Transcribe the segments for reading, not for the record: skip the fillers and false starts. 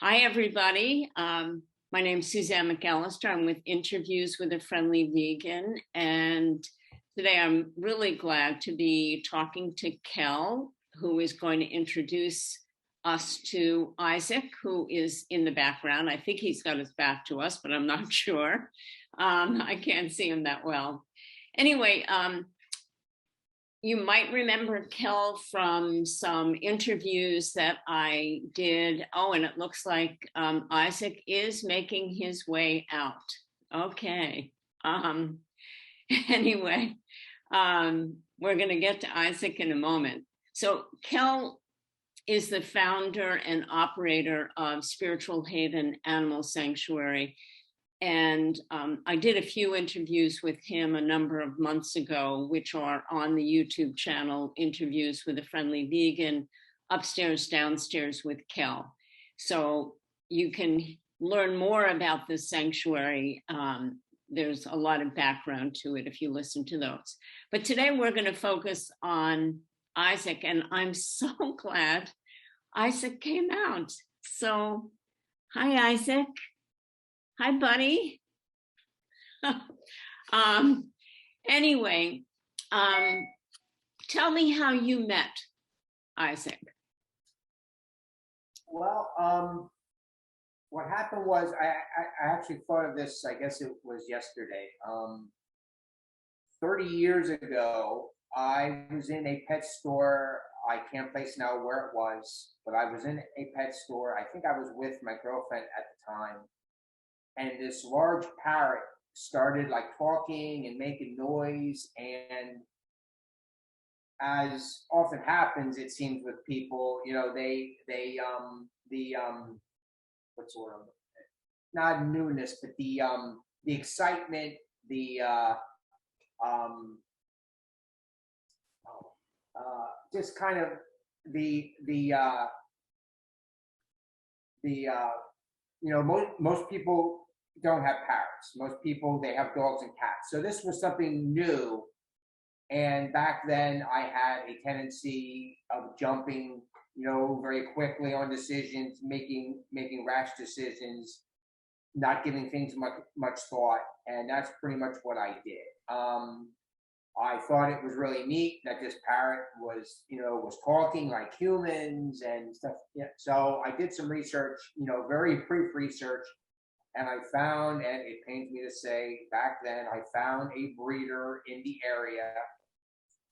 Hi, everybody. My name's Suzanne McAllister. I'm with Interviews with a Friendly Vegan. And today I'm really glad to be talking to Kel, who is going to introduce us to Isaac, who is in the background. I think he's got his back to us, but I'm not sure. I can't see him that well. Anyway, you might remember Kel from some interviews that I did. Oh, and it looks like Isaac is making his way out. Okay. Anyway, we're going to get to Isaac in a moment. So Kel is the founder and operator of Spiritual Haven Animal Sanctuary. And I did a few interviews with him a number of months ago, which are on the YouTube channel, Interviews with a Friendly Vegan, Upstairs, Downstairs with Kel. So you can learn more about this sanctuary. There's a lot of background to it if you listen to those. But today we're going to focus on Isaac, and I'm so glad Isaac came out. So, hi, Isaac. Hi, buddy. Anyway, tell me how you met Isaac. Well, what happened was I actually thought of this, I guess it was yesterday. 30 years ago, I was in a pet store. I can't place now where it was, but I was in a pet store. I think I was with my girlfriend at the time. And this large parrot started like talking and making noise. And as often happens, it seems with people, you know, what's the word? Not newness, but the excitement, just kind of you know, most people don't have parrots. Most people, they have dogs and cats. So this was something new. And back then I had a tendency of jumping, you know, very quickly on decisions, making rash decisions, not giving things much thought. And that's pretty much what I did. I thought it was really neat that this parrot was, you know, was talking like humans and stuff. Yeah. So I did some research, you know, very brief research, and I found, and it pains me to say, back then I found a breeder in the area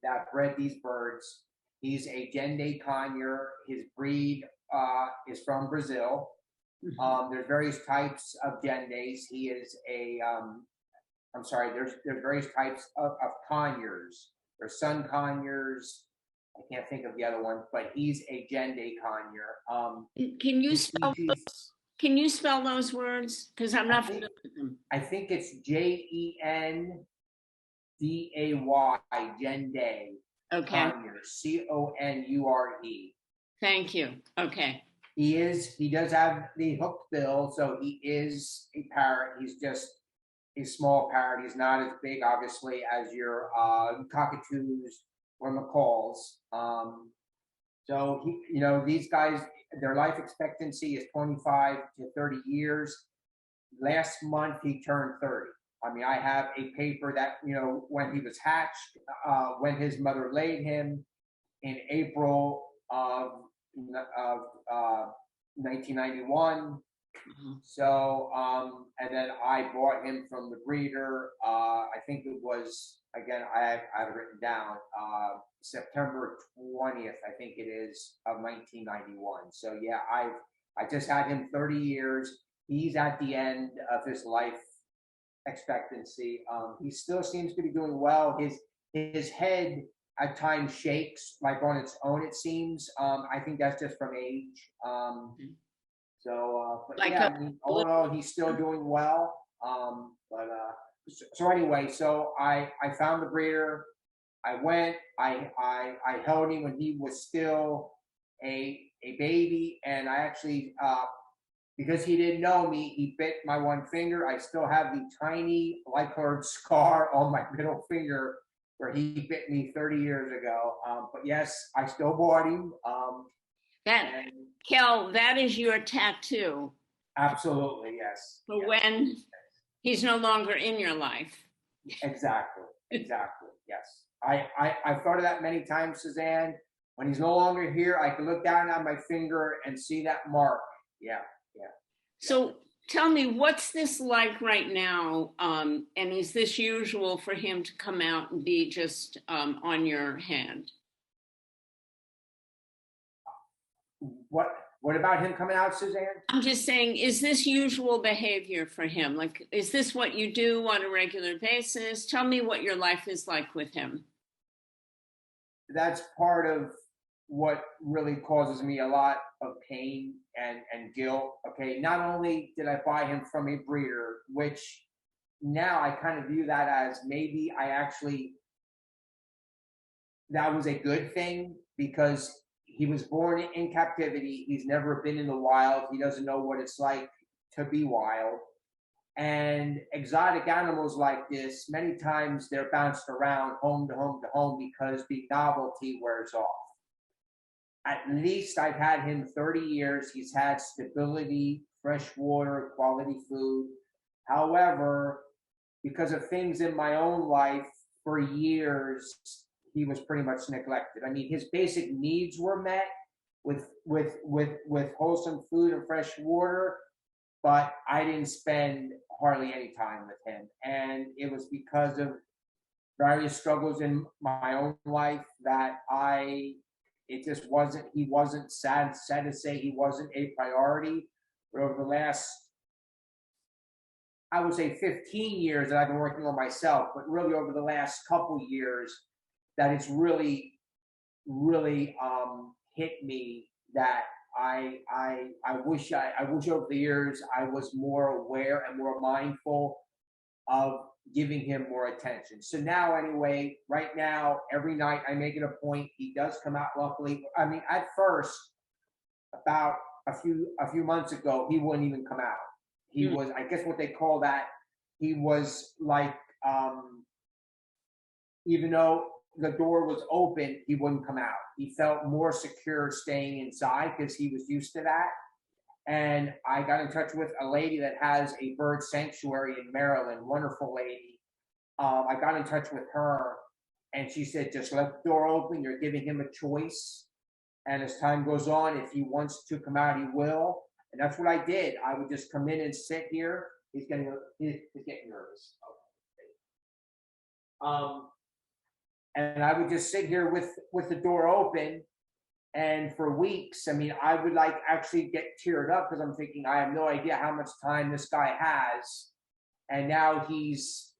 that bred these birds. He's a Gende conure. His breed is from Brazil. There's various types of Gendes. He is a there's various types of conures. There's sun conures. I can't think of the other one, but he's a Gende conure. Can you spell those words? Because I'm not familiar with them. I think it's Jenday, Gende. Okay. Conure, Conure. Thank you. Okay. He does have the hooked bill, so he is a parrot. He's just a small parrot. He's not as big, obviously, as your cockatoos or macaws. So you know, these guys, their life expectancy is 25 to 30 years. Last month he turned 30. I mean, I have a paper that, you know, when he was hatched, when his mother laid him in April of 1991. So, and then I bought him from the breeder. I think it was, again, I have it written down, September 20th, I think it is, of 1991. So yeah, I just had him 30 years. He's at the end of his life expectancy. He still seems to be doing well. His head at times shakes like on its own, it seems. I think that's just from age. But like yeah, I mean, all in all, he's still doing well. So anyway, so I found the breeder. I went. I held him when he was still a baby, and I actually because he didn't know me, he bit my one finger. I still have the tiny light-colored scar on my middle finger where he bit me 30 years ago. But yes, I still bought him. That, And Kel, that is your tattoo absolutely, yes. for Yes. when he's no longer in your life. Exactly. Exactly. Yes. I've thought of that many times, Suzanne. When he's no longer here, I can look down on my finger and see that mark. Yeah. Yeah. So tell me, what's this like right now? And is this usual for him to come out and be just on your hand? What about him coming out, Suzanne? I'm just saying, is this usual behavior for him? Like, is this what you do on a regular basis? Tell me what your life is like with him. That's part of what really causes me a lot of pain and guilt. Okay, not only did I buy him from a breeder, which now I kind of view that as maybe I actually, that was a good thing because he was born in captivity. He's never been in the wild. He doesn't know what it's like to be wild. And exotic animals like this, many times they're bounced around home to home to home because the novelty wears off. At least I've had him 30 years. He's had stability, fresh water, quality food. However, because of things in my own life, for years, he was pretty much neglected. I mean, his basic needs were met with wholesome food and fresh water, but I didn't spend hardly any time with him. And it was because of various struggles in my own life that it just wasn't, he wasn't, sad to say, he wasn't a priority. But over the last, I would say 15 years that I've been working on myself, but really over the last couple years, that it's really, really hit me that I wish over the years I was more aware and more mindful of giving him more attention. So now, anyway, right now, every night I make it a point. He does come out. Luckily, I mean, at first, about a few months ago, he wouldn't even come out. He was, I guess, what they call that. He was like, even though the door was open, he wouldn't come out. He felt more secure staying inside because he was used to that. And I got in touch with a lady that has a bird sanctuary in Maryland, wonderful lady. I got in touch with her, and she said, just let the door open. You're giving him a choice. And as time goes on, if he wants to come out, he will. And that's what I did. I would just come in and sit here. He's getting nervous. And I would just sit here with the door open. And for weeks, I mean, I would like actually get teared up because I'm thinking, I have no idea how much time this guy has. And now he's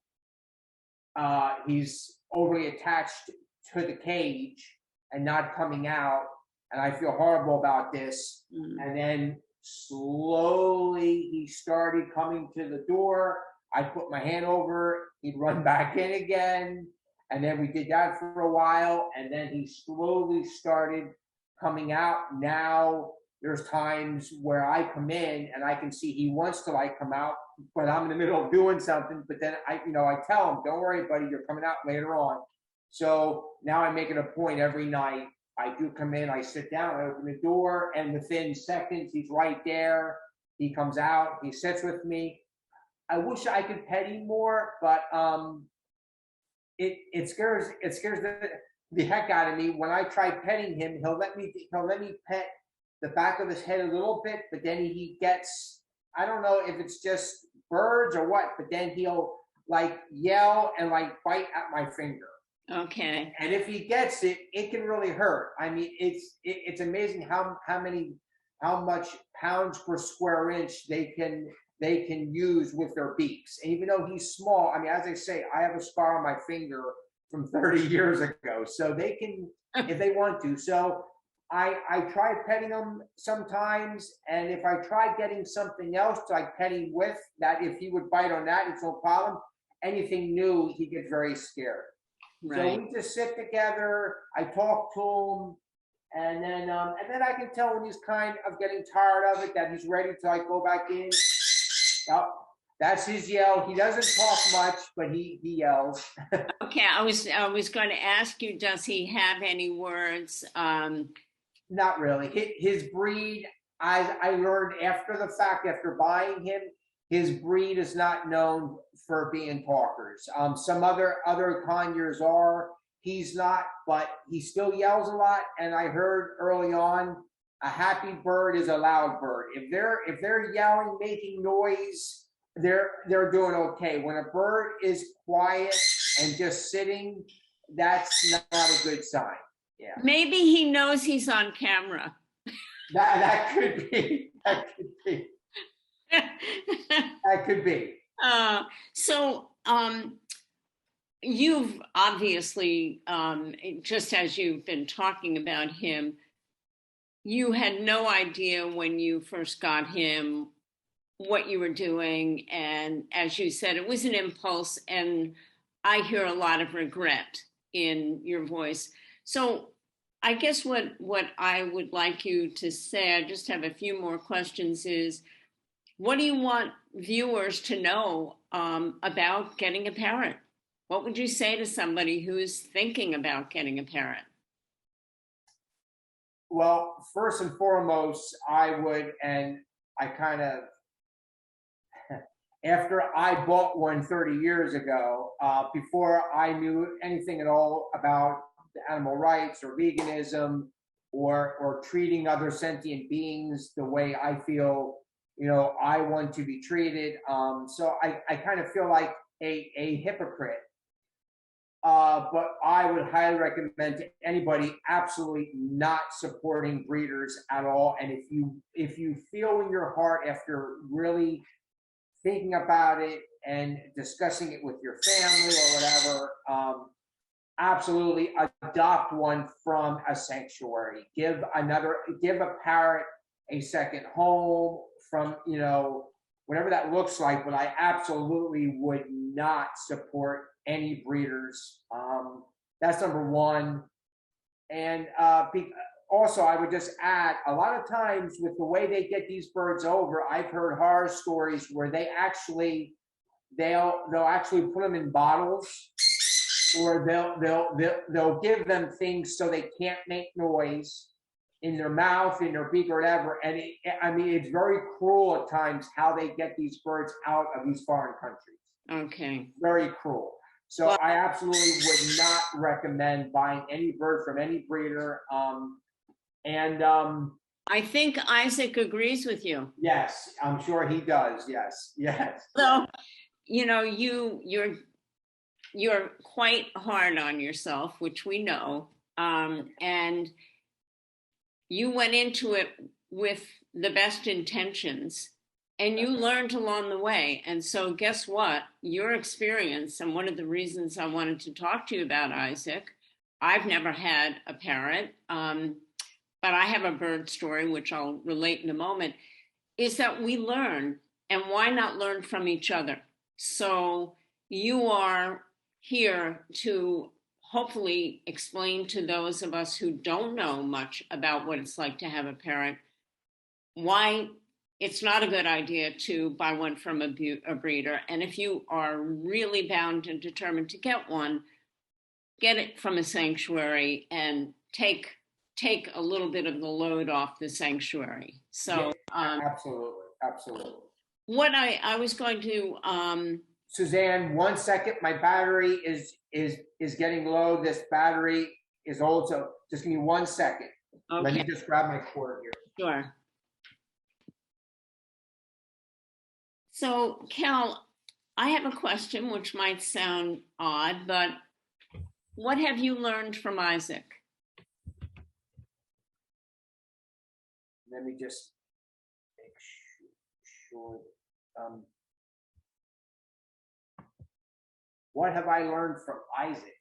overly attached to the cage and not coming out. And I feel horrible about this. And then slowly he started coming to the door. I put my hand over, he'd run back in again. And then we did that for a while. And then he slowly started coming out. Now there's times where I come in and I can see he wants to like come out, but I'm in the middle of doing something. But then I tell him, don't worry, buddy, you're coming out later on. So now I make it a point every night. I do come in, I sit down, I open the door, and within seconds, he's right there. He comes out, he sits with me. I wish I could pet him more, but it scares the heck out of me. When I try petting him, he'll let me pet the back of his head a little bit, but then he gets, I don't know if it's just birds or what, but then he'll like yell and like bite at my finger. Okay. And if he gets it, it can really hurt. I mean, it's amazing how much pounds per square inch they can use with their beaks. And even though he's small, I mean, as I say, I have a scar on my finger from 30 years ago, so they can if they want to. So I try petting him sometimes, and if I try getting something else to like pet him with, that if he would bite on that, it's no problem. Anything new, he gets very scared. Right. So we just sit together. I talk to him, and then I can tell when he's kind of getting tired of it that he's ready to like go back in. Oh, that's his yell. He doesn't talk much, but he yells. Okay, I was going to ask you, does he have any words? Not really. His breed, I learned after the fact, after buying him, his breed is not known for being talkers. Some other conures are. He's not, but he still yells a lot. And I heard early on, a happy bird is a loud bird. If they're yelling, making noise, they're doing okay. When a bird is quiet and just sitting, that's not a good sign. Yeah. Maybe he knows he's on camera. That could be. That could be. That could be. So you've obviously, just as you've been talking about him, you had no idea when you first got him what you were doing. And as you said, it was an impulse. And I hear a lot of regret in your voice. So I guess what I would like you to say, I just have a few more questions, is what do you want viewers to know about getting a parrot? What would you say to somebody who's thinking about getting a parrot? Well, first and foremost, I would, and I kind of, after I bought one 30 years ago, before I knew anything at all about animal rights or veganism or treating other sentient beings the way I feel, I want to be treated. So I kind of feel like a hypocrite. But I would highly recommend to anybody absolutely not supporting breeders at all. And if you feel in your heart after really thinking about it and discussing it with your family or whatever, absolutely adopt one from a sanctuary. Give a parrot a second home from, whatever that looks like. But I absolutely would not support any breeders. That's number one. And also, I would just add, a lot of times with the way they get these birds over, I've heard horror stories where they'll actually put them in bottles, or they'll give them things so they can't make noise in their mouth, in their beak, or whatever. And it's very cruel at times how they get these birds out of these foreign countries. Okay. Very cruel. So I absolutely would not recommend buying any bird from any breeder. I think Issac agrees with you. Yes, I'm sure he does. Yes. So, you're quite hard on yourself, which we know, and you went into it with the best intentions. And you learned along the way. And so guess what? Your experience, and one of the reasons I wanted to talk to you about Issac, I've never had a parrot, but I have a bird story, which I'll relate in a moment, is that we learn, and why not learn from each other? So you are here to hopefully explain to those of us who don't know much about what it's like to have a parrot, why it's not a good idea to buy one from a breeder. And if you are really bound and determined to get one, get it from a sanctuary and take a little bit of the load off the sanctuary. So absolutely. What I was going to Suzanne, 1 second, my battery is getting low. This battery is old, so just give me 1 second. Okay. Let me just grab my cord here. Sure. So, Cal, I have a question which might sound odd, but what have you learned from Issac? Let me just make sure. What have I learned from Issac?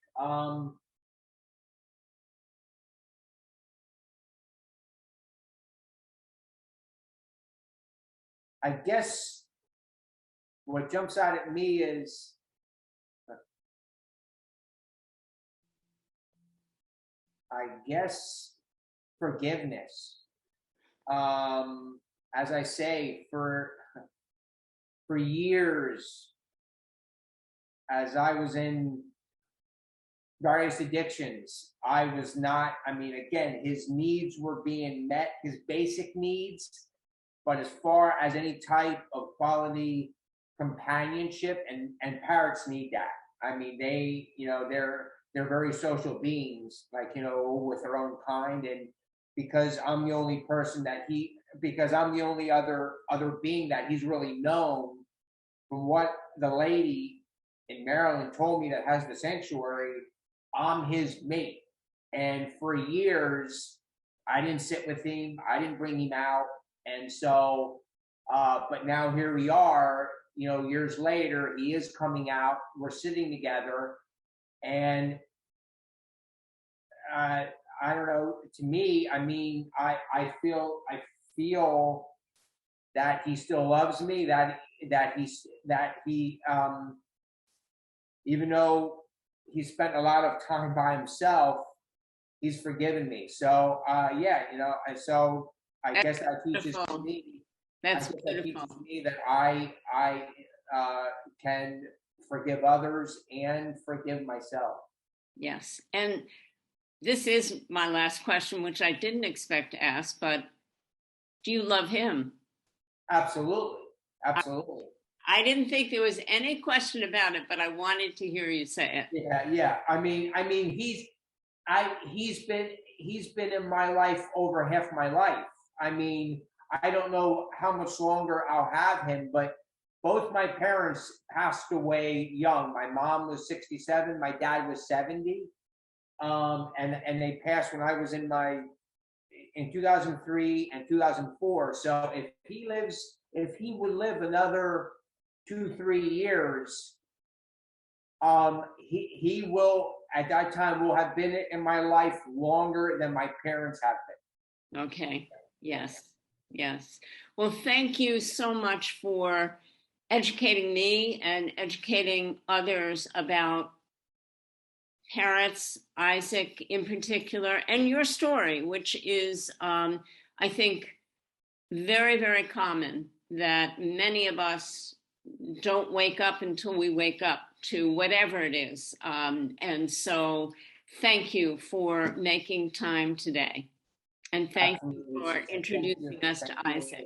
I guess what jumps out at me is forgiveness. As I say, for years, as I was in various addictions. I was not, I mean, again, his needs were being met, his basic needs, but as far as any type of quality companionship, and parrots need that. I mean, they, they're very social beings, like, with their own kind. And because I'm the only person that because I'm the only other being that he's really known, from what the lady in Maryland told me that has the sanctuary, I'm his mate. And for years, I didn't sit with him, I didn't bring him out. And so, but now here we are, years later, he is coming out, we're sitting together, and I don't know, to me, I mean, I feel that he still loves me, that he even though he spent a lot of time by himself, he's forgiven me. So yeah, and so I guess that teaches Beautiful. me. That's That beautiful. teaches me that I can forgive others and forgive myself. Yes. And this is my last question, which I didn't expect to ask, but do you love him? Absolutely, absolutely. I didn't think there was any question about it, but I wanted to hear you say it. Yeah, yeah. I mean, he's been in my life over half my life. I mean, I don't know how much longer I'll have him, but both my parents passed away young. My mom was 67, my dad was 70. And they passed when I was in 2003 and 2004. So if he would live another 2, 3 years, he will at that time will have been in my life longer than my parents have been. Okay. Yes. Yes. Well, thank you so much for educating me and educating others about Parrots, Issac in particular, and your story, which is, I think, very, very common, that many of us don't wake up until we wake up to whatever it is. And so thank you for making time today. And thank you Absolutely. for Thank you. introducing us to Thank you. Issac.